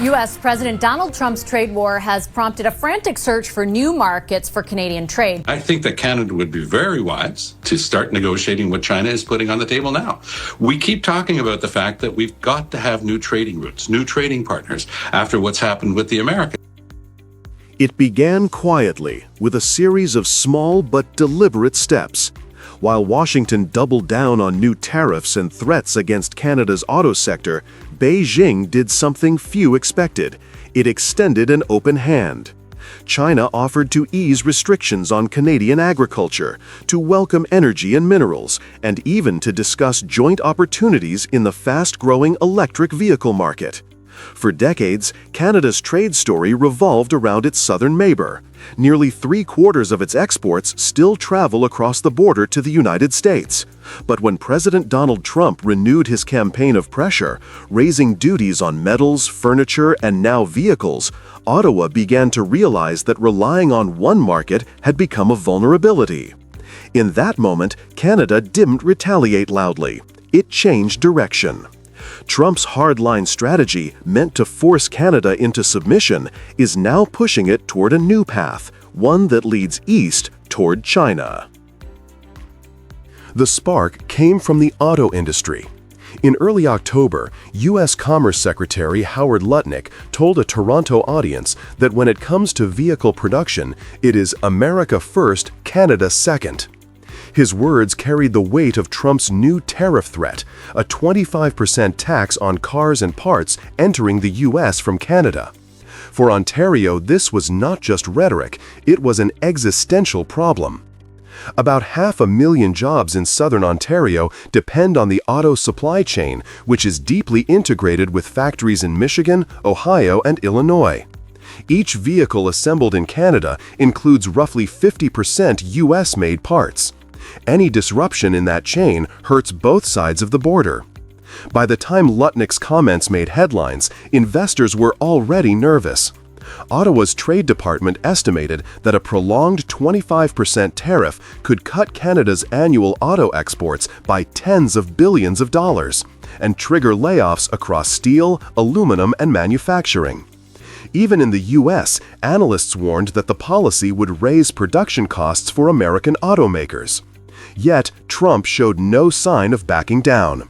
U.S. President Donald Trump's trade war has prompted a frantic search for new markets for Canadian trade. I think that Canada would be very wise to start negotiating what China is putting on the table now. We keep talking about the fact that we've got to have new trading routes, new trading partners after what's happened with the Americans. It began quietly with a series of small but deliberate steps. While Washington doubled down on new tariffs and threats against Canada's auto sector, Beijing did something few expected. It extended an open hand. China offered to ease restrictions on Canadian agriculture, to welcome energy and minerals, and even to discuss joint opportunities in the fast-growing electric vehicle market. For decades, Canada's trade story revolved around its southern neighbor. Nearly 3/4 of its exports still travel across the border to the United States. But when President Donald Trump renewed his campaign of pressure, raising duties on metals, furniture, and now vehicles, Ottawa began to realize that relying on one market had become a vulnerability. In that moment, Canada didn't retaliate loudly. It changed direction. Trump's hardline strategy, meant to force Canada into submission, is now pushing it toward a new path, one that leads east toward China. The spark came from the auto industry. In early October, U.S. Commerce Secretary Howard Lutnick told a Toronto audience that when it comes to vehicle production, it is America first, Canada second. His words carried the weight of Trump's new tariff threat, a 25% tax on cars and parts entering the U.S. from Canada. For Ontario, this was not just rhetoric, it was an existential problem. About 500,000 jobs in southern Ontario depend on the auto supply chain, which is deeply integrated with factories in Michigan, Ohio, and Illinois. Each vehicle assembled in Canada includes roughly 50% U.S.-made parts. Any disruption in that chain hurts both sides of the border. By the time Lutnick's comments made headlines, investors were already nervous. Ottawa's Trade Department estimated that a prolonged 25% tariff could cut Canada's annual auto exports by tens of billions of dollars and trigger layoffs across steel, aluminum, and manufacturing. Even in the U.S., analysts warned that the policy would raise production costs for American automakers. Yet, Trump showed no sign of backing down.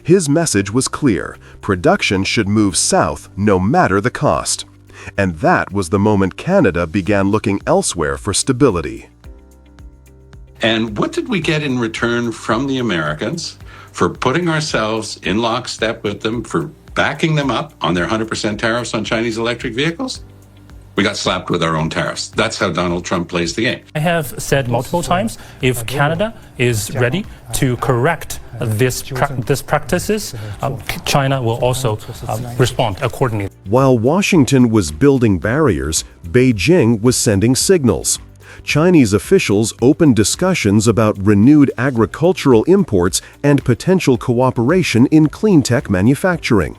His message was clear: production should move south no matter the cost. And that was the moment Canada began looking elsewhere for stability. And what did we get in return from the Americans for putting ourselves in lockstep with them, for backing them up on their 100% tariffs on Chinese electric vehicles? We got slapped with our own tariffs. That's how Donald Trump plays the game. I have said multiple times, if Canada is ready to correct these practices, China will also respond accordingly. While Washington was building barriers, Beijing was sending signals. Chinese officials opened discussions about renewed agricultural imports and potential cooperation in clean tech manufacturing.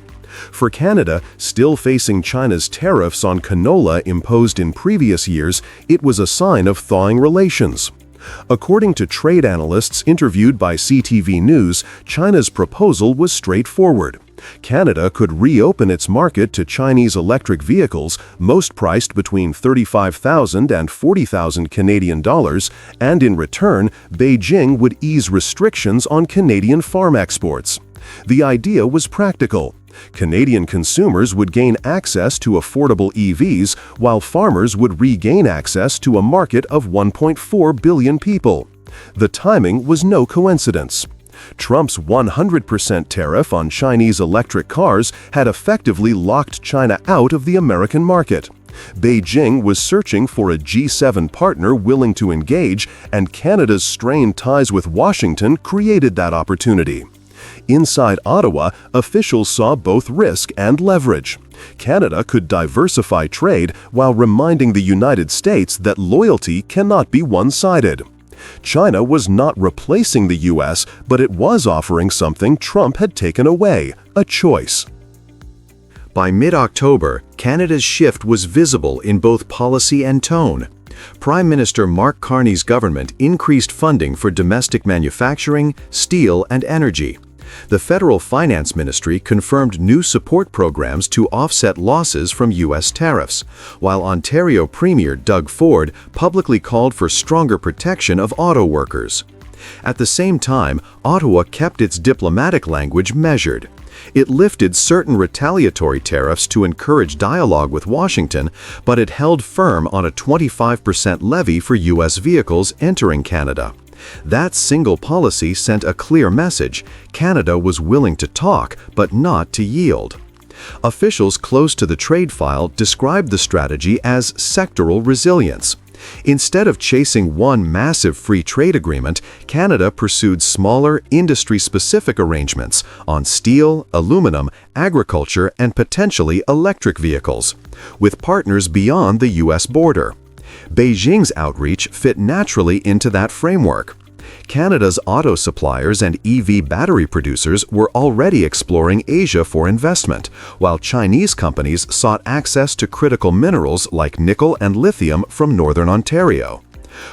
For Canada, still facing China's tariffs on canola imposed in previous years, it was a sign of thawing relations. According to trade analysts interviewed by CTV News, China's proposal was straightforward. Canada could reopen its market to Chinese electric vehicles, most priced between $35,000 and $40,000 Canadian dollars, and in return, Beijing would ease restrictions on Canadian farm exports. The idea was practical. Canadian consumers would gain access to affordable EVs, while farmers would regain access to a market of 1.4 billion people. The timing was no coincidence. Trump's 100% tariff on Chinese electric cars had effectively locked China out of the American market. Beijing was searching for a G7 partner willing to engage, and Canada's strained ties with Washington created that opportunity. Inside Ottawa, officials saw both risk and leverage. Canada could diversify trade while reminding the United States that loyalty cannot be one-sided. China was not replacing the U.S., but it was offering something Trump had taken away: a choice. By mid-October, Canada's shift was visible in both policy and tone. Prime Minister Mark Carney's government increased funding for domestic manufacturing, steel, and energy. The Federal Finance Ministry confirmed new support programs to offset losses from U.S. tariffs, while Ontario Premier Doug Ford publicly called for stronger protection of auto workers. At the same time, Ottawa kept its diplomatic language measured. It lifted certain retaliatory tariffs to encourage dialogue with Washington, but it held firm on a 25% levy for U.S. vehicles entering Canada. That single policy sent a clear message: Canada was willing to talk, but not to yield. Officials close to the trade file described the strategy as sectoral resilience. Instead of chasing one massive free trade agreement, Canada pursued smaller, industry-specific arrangements on steel, aluminum, agriculture, and potentially electric vehicles, with partners beyond the U.S. border. Beijing's outreach fit naturally into that framework. Canada's auto suppliers and EV battery producers were already exploring Asia for investment, while Chinese companies sought access to critical minerals like nickel and lithium from northern Ontario.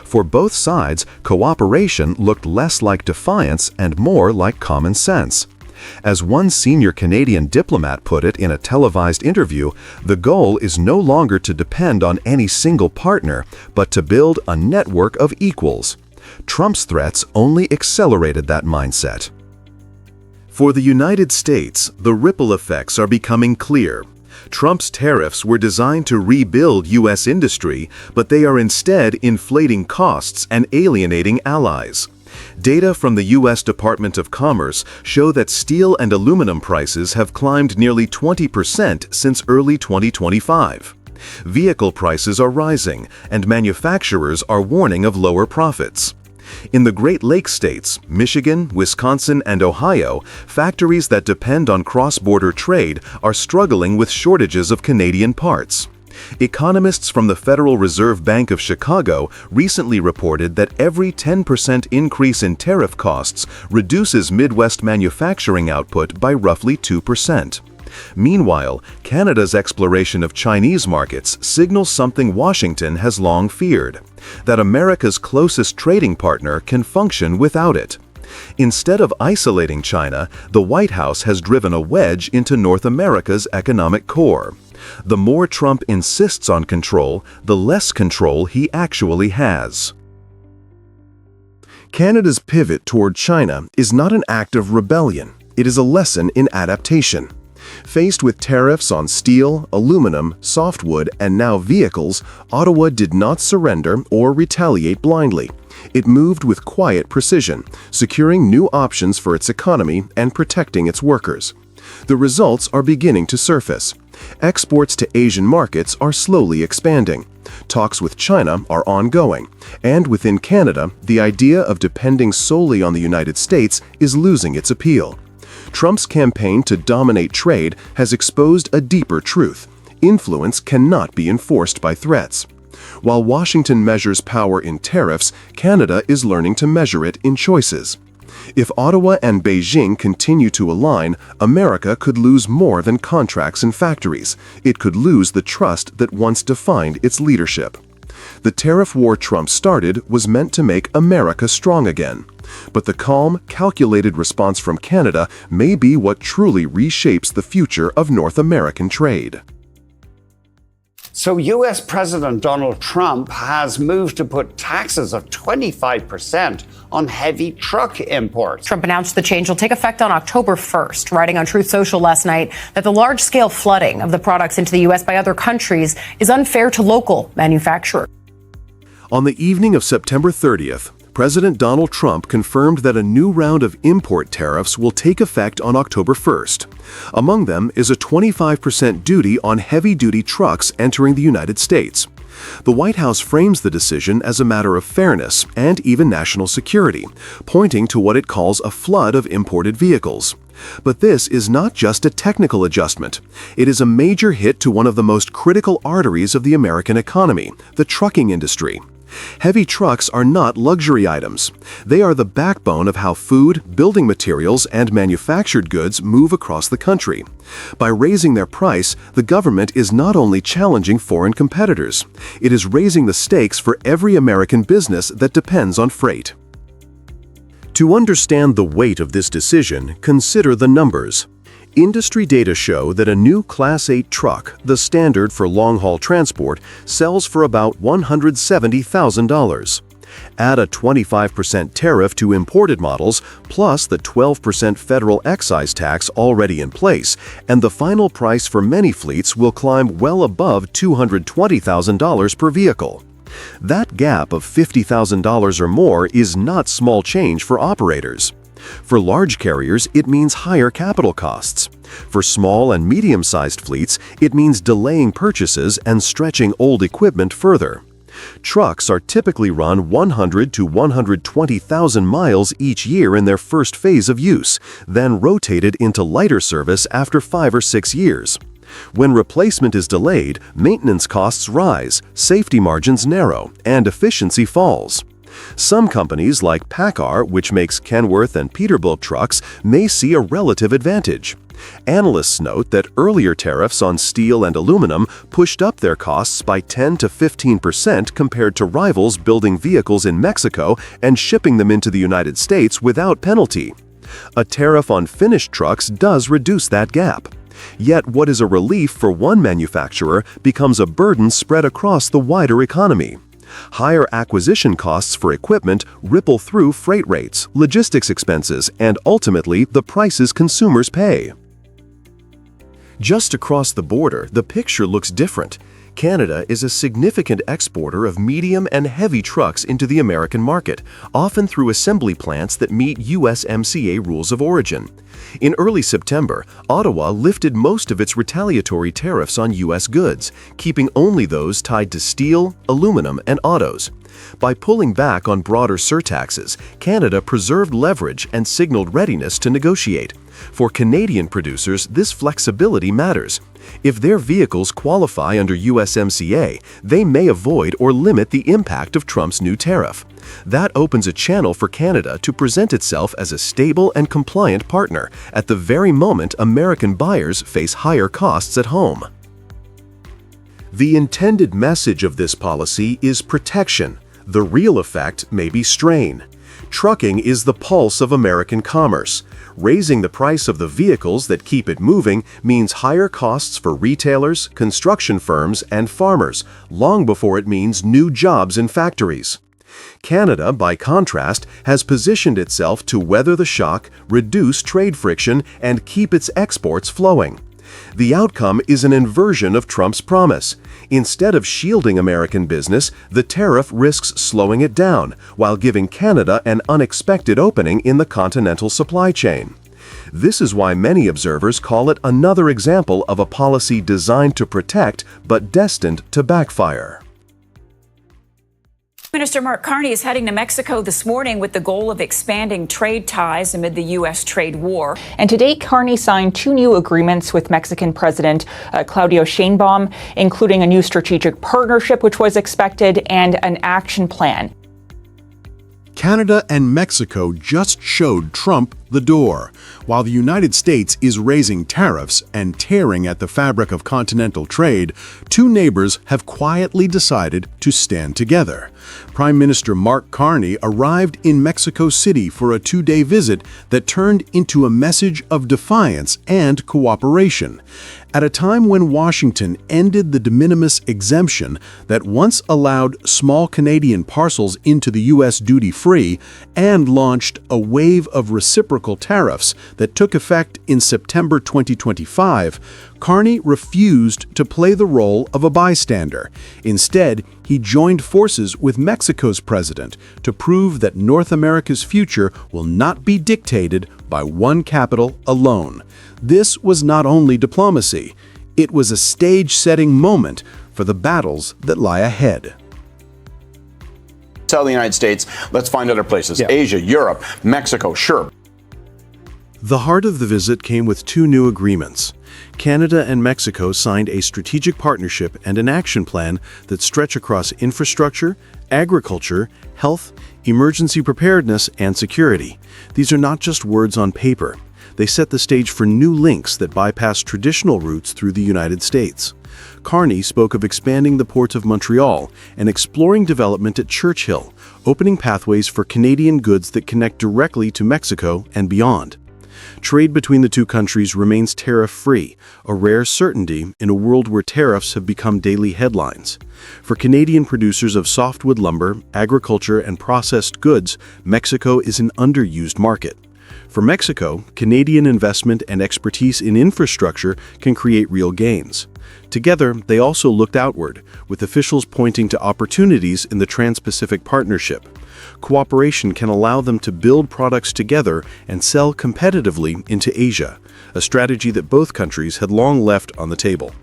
For both sides, cooperation looked less like defiance and more like common sense. As one senior Canadian diplomat put it in a televised interview, the goal is no longer to depend on any single partner, but to build a network of equals. Trump's threats only accelerated that mindset. For the United States, the ripple effects are becoming clear. Trump's tariffs were designed to rebuild U.S. industry, but they are instead inflating costs and alienating allies. Data from the U.S. Department of Commerce show that steel and aluminum prices have climbed nearly 20% since early 2025. Vehicle prices are rising, and manufacturers are warning of lower profits. In the Great Lakes states, Michigan, Wisconsin, and Ohio, factories that depend on cross-border trade are struggling with shortages of Canadian parts. Economists from the Federal Reserve Bank of Chicago recently reported that every 10% increase in tariff costs reduces Midwest manufacturing output by roughly 2%. Meanwhile, Canada's exploration of Chinese markets signals something Washington has long feared: that America's closest trading partner can function without it. Instead of isolating China, the White House has driven a wedge into North America's economic core. The more Trump insists on control, the less control he actually has. Canada's pivot toward China is not an act of rebellion. It is a lesson in adaptation. Faced with tariffs on steel, aluminum, softwood, and now vehicles, Ottawa did not surrender or retaliate blindly. It moved with quiet precision, securing new options for its economy and protecting its workers. The results are beginning to surface. Exports to Asian markets are slowly expanding. Talks with China are ongoing. And within Canada, the idea of depending solely on the United States is losing its appeal. Trump's campaign to dominate trade has exposed a deeper truth: influence cannot be enforced by threats. While Washington measures power in tariffs, Canada is learning to measure it in choices. If Ottawa and Beijing continue to align, America could lose more than contracts and factories. It could lose the trust that once defined its leadership. The tariff war Trump started was meant to make America strong again. But the calm, calculated response from Canada may be what truly reshapes the future of North American trade. So U.S. President Donald Trump has moved to put taxes of 25% on heavy truck imports. Trump announced the change will take effect on October 1st, writing on Truth Social last night that the large-scale flooding of the products into the U.S. by other countries is unfair to local manufacturers. On the evening of September 30th, President Donald Trump confirmed that a new round of import tariffs will take effect on October 1st. Among them is a 25% duty on heavy-duty trucks entering the United States. The White House frames the decision as a matter of fairness and even national security, pointing to what it calls a flood of imported vehicles. But this is not just a technical adjustment. It is a major hit to one of the most critical arteries of the American economy, the trucking industry. Heavy trucks are not luxury items. They are the backbone of how food, building materials, and manufactured goods move across the country. By raising their price, the government is not only challenging foreign competitors, it is raising the stakes for every American business that depends on freight. To understand the weight of this decision, consider the numbers. Industry data show that a new Class 8 truck, the standard for long-haul transport, sells for about $170,000. Add a 25% tariff to imported models, plus the 12% federal excise tax already in place, and the final price for many fleets will climb well above $220,000 per vehicle. That gap of $50,000 or more is not small change for operators. For large carriers, it means higher capital costs. For small and medium-sized fleets, it means delaying purchases and stretching old equipment further. Trucks are typically run 100 to 120,000 miles each year in their first phase of use, then rotated into lighter service after 5 or 6 years. When replacement is delayed, maintenance costs rise, safety margins narrow, and efficiency falls. Some companies like PACCAR, which makes Kenworth and Peterbilt trucks, may see a relative advantage. Analysts note that earlier tariffs on steel and aluminum pushed up their costs by 10 to 15% compared to rivals building vehicles in Mexico and shipping them into the United States without penalty. A tariff on finished trucks does reduce that gap. Yet what is a relief for one manufacturer becomes a burden spread across the wider economy. Higher acquisition costs for equipment ripple through freight rates, logistics expenses, and ultimately the prices consumers pay. Just across the border, the picture looks different. Canada is a significant exporter of medium and heavy trucks into the American market, often through assembly plants that meet USMCA rules of origin. In early September, Ottawa lifted most of its retaliatory tariffs on U.S. goods, keeping only those tied to steel, aluminum, and autos. By pulling back on broader surtaxes, Canada preserved leverage and signaled readiness to negotiate. For Canadian producers, this flexibility matters. If their vehicles qualify under USMCA, they may avoid or limit the impact of Trump's new tariff. That opens a channel for Canada to present itself as a stable and compliant partner at the very moment American buyers face higher costs at home. The intended message of this policy is protection. The real effect may be strain. Trucking is the pulse of American commerce. Raising the price of the vehicles that keep it moving means higher costs for retailers, construction firms, and farmers, long before it means new jobs in factories. Canada, by contrast, has positioned itself to weather the shock, reduce trade friction, and keep its exports flowing. The outcome is an inversion of Trump's promise. Instead of shielding American business, the tariff risks slowing it down, while giving Canada an unexpected opening in the Continental supply chain. This is why many observers call it another example of a policy designed to protect but destined to backfire. Minister Mark Carney is heading to Mexico this morning with the goal of expanding trade ties amid the U.S. trade war. And today, Carney signed 2 new agreements with Mexican President Claudia Sheinbaum, including a new strategic partnership, which was expected, and an action plan. Canada and Mexico just showed Trump the door. While the United States is raising tariffs and tearing at the fabric of continental trade, 2 neighbors have quietly decided to stand together. Prime Minister Mark Carney arrived in Mexico City for a 2-day visit that turned into a message of defiance and cooperation. At a time when Washington ended the de minimis exemption that once allowed small Canadian parcels into the U.S. duty-free and launched a wave of reciprocal tariffs that took effect in September 2025, Carney refused to play the role of a bystander. Instead, he joined forces with Mexico's president to prove that North America's future will not be dictated by one capital alone. This was not only diplomacy, it was a stage-setting moment for the battles that lie ahead. Tell the United States, let's find other places. Yeah. Asia, Europe, Mexico, sure. The heart of the visit came with 2 new agreements. Canada and Mexico signed a strategic partnership and an action plan that stretch across infrastructure, agriculture, health, emergency preparedness, and security. These are not just words on paper. They set the stage for new links that bypass traditional routes through the United States. Carney spoke of expanding the port of Montreal and exploring development at Churchill, opening pathways for Canadian goods that connect directly to Mexico and beyond. Trade between the two countries remains tariff-free, a rare certainty in a world where tariffs have become daily headlines. For Canadian producers of softwood lumber, agriculture, and processed goods, Mexico is an underused market. For Mexico, Canadian investment and expertise in infrastructure can create real gains. Together, they also looked outward, with officials pointing to opportunities in the Trans-Pacific Partnership. Cooperation can allow them to build products together and sell competitively into Asia, a strategy that both countries had long left on the table.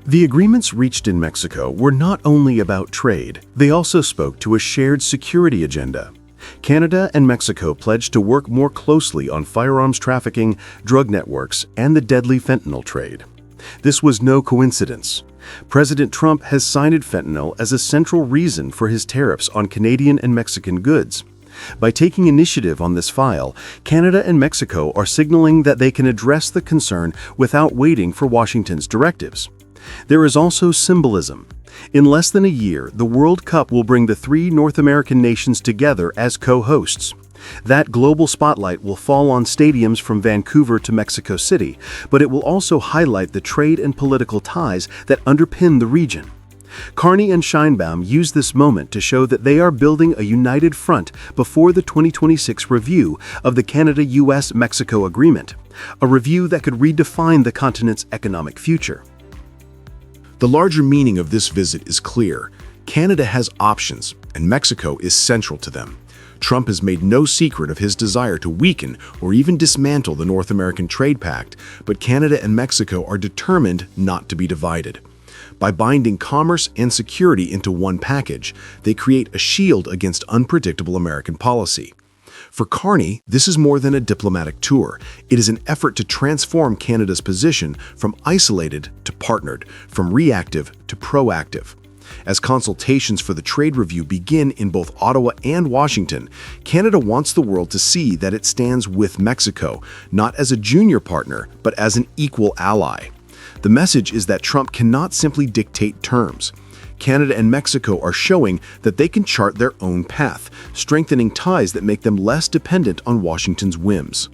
The agreements reached in Mexico were not only about trade, they also spoke to a shared security agenda. Canada and Mexico pledged to work more closely on firearms trafficking, drug networks, and the deadly fentanyl trade. This was no coincidence. President Trump has cited fentanyl as a central reason for his tariffs on Canadian and Mexican goods. By taking initiative on this file, Canada and Mexico are signaling that they can address the concern without waiting for Washington's directives. There is also symbolism. In less than a year, the World Cup will bring the three North American nations together as co-hosts. That global spotlight will fall on stadiums from Vancouver to Mexico City, but it will also highlight the trade and political ties that underpin the region. Carney and Sheinbaum use this moment to show that they are building a united front before the 2026 review of the Canada-US-Mexico Agreement, a review that could redefine the continent's economic future. The larger meaning of this visit is clear. Canada has options, and Mexico is central to them. Trump has made no secret of his desire to weaken or even dismantle the North American Trade Pact, but Canada and Mexico are determined not to be divided. By binding commerce and security into one package, they create a shield against unpredictable American policy. For Carney, this is more than a diplomatic tour. It is an effort to transform Canada's position from isolated to partnered, from reactive to proactive. As consultations for the trade review begin in both Ottawa and Washington, Canada wants the world to see that it stands with Mexico, not as a junior partner, but as an equal ally. The message is that Trump cannot simply dictate terms. Canada and Mexico are showing that they can chart their own path, strengthening ties that make them less dependent on Washington's whims.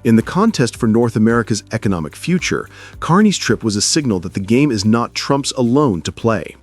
In the contest for North America's economic future, Carney's trip was a signal that the game is not Trump's alone to play.